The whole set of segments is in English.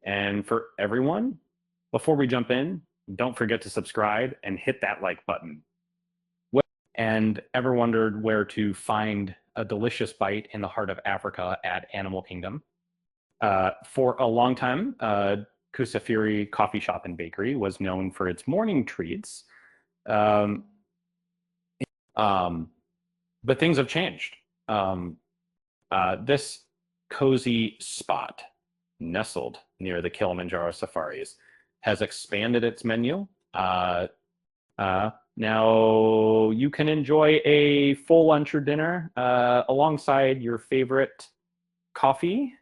And for everyone, before we jump in, don't forget to subscribe and hit that like button. And ever wondered where to find a delicious bite in the heart of Africa at Animal Kingdom? For a long time, Kusafiri Coffee Shop and Bakery was known for its morning treats. Um, but things have changed. This cozy spot, nestled near the Kilimanjaro safaris, has expanded its menu. Now you can enjoy a full lunch or dinner alongside your favorite coffee.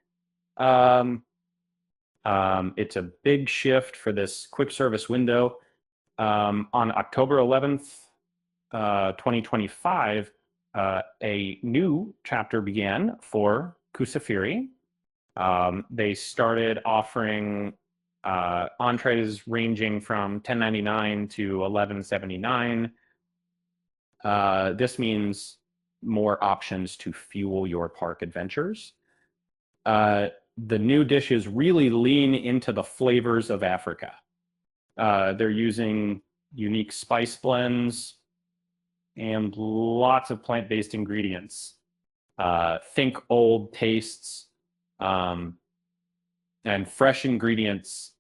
Um, it's a big shift for this quick service window. On October 11th, 2025, a new chapter began for Kusafiri. They started offering entrees ranging from $10.99 to $11.79. This means more options to fuel your park adventures. The new dishes really lean into the flavors of Africa. They're using unique spice blends and lots of plant-based ingredients. Think old tastes and fresh ingredients.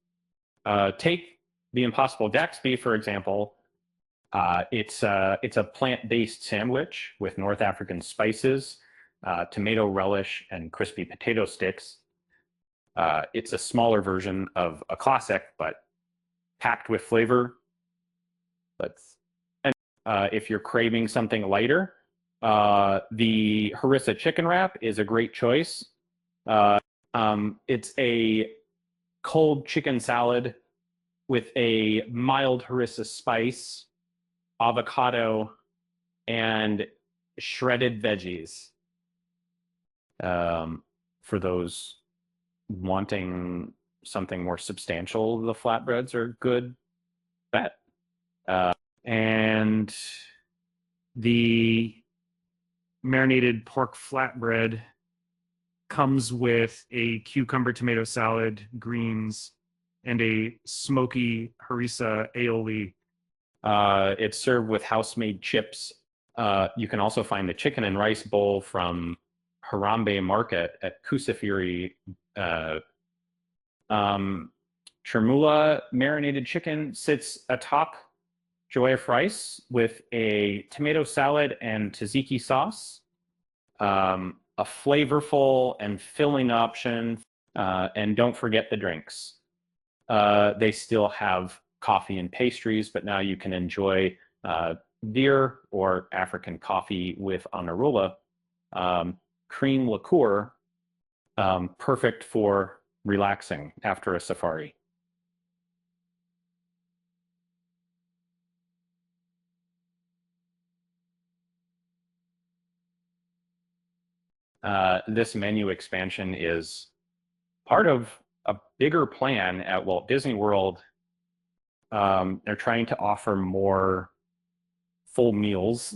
Take the Impossible Daxby, for example. It's a plant-based sandwich with North African spices, tomato relish, and crispy potato sticks. It's a smaller version of a classic, but packed with flavor. If you're craving something lighter, the harissa chicken wrap is a great choice. It's a cold chicken salad with a mild harissa spice, avocado, and shredded veggies. For those wanting something more substantial, the flatbreads are good bet. And the marinated pork flatbread comes with a cucumber tomato salad, greens, and a smoky harissa aioli. It's served with house-made chips. You can also find the chicken and rice bowl from Harambe Market at Kusafiri. Chermoula marinated chicken sits atop Joyef rice with a tomato salad and tzatziki sauce. A flavorful and filling option. And don't forget the drinks. They still have coffee and pastries, but now you can enjoy beer or African coffee with Anarula. Cream liqueur, perfect for relaxing after a safari. This menu expansion is part of a bigger plan at Walt Disney World. They're trying to offer more full meals,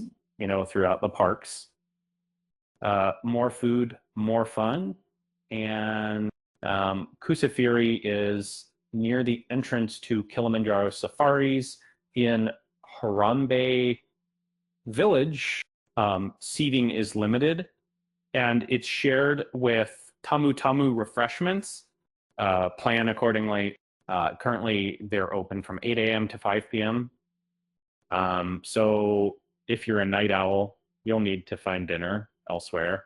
throughout the parks. More food, more fun. And Kusafiri is near the entrance to Kilimanjaro Safaris in Harambe Village. Seating is limited, and it's shared with Tamu Tamu Refreshments. Plan accordingly. Currently, they're open from 8 a.m. to 5 p.m. So if you're a night owl, you'll need to find dinner elsewhere.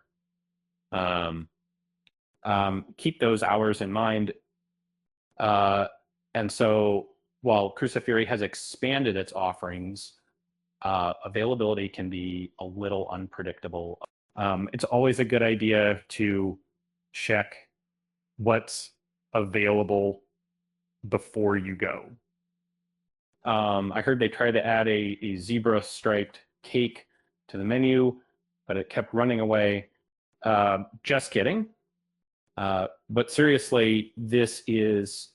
Keep those hours in mind. And so while Kusafiri has expanded its offerings, availability can be a little unpredictable. It's always a good idea to check what's available before you go. I heard they tried to add a zebra striped cake to the menu, but it kept running away. Just kidding. But seriously, this is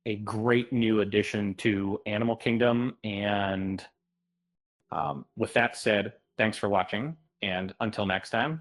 a great new addition to Animal Kingdom. And with that said, thanks for watching. And until next time,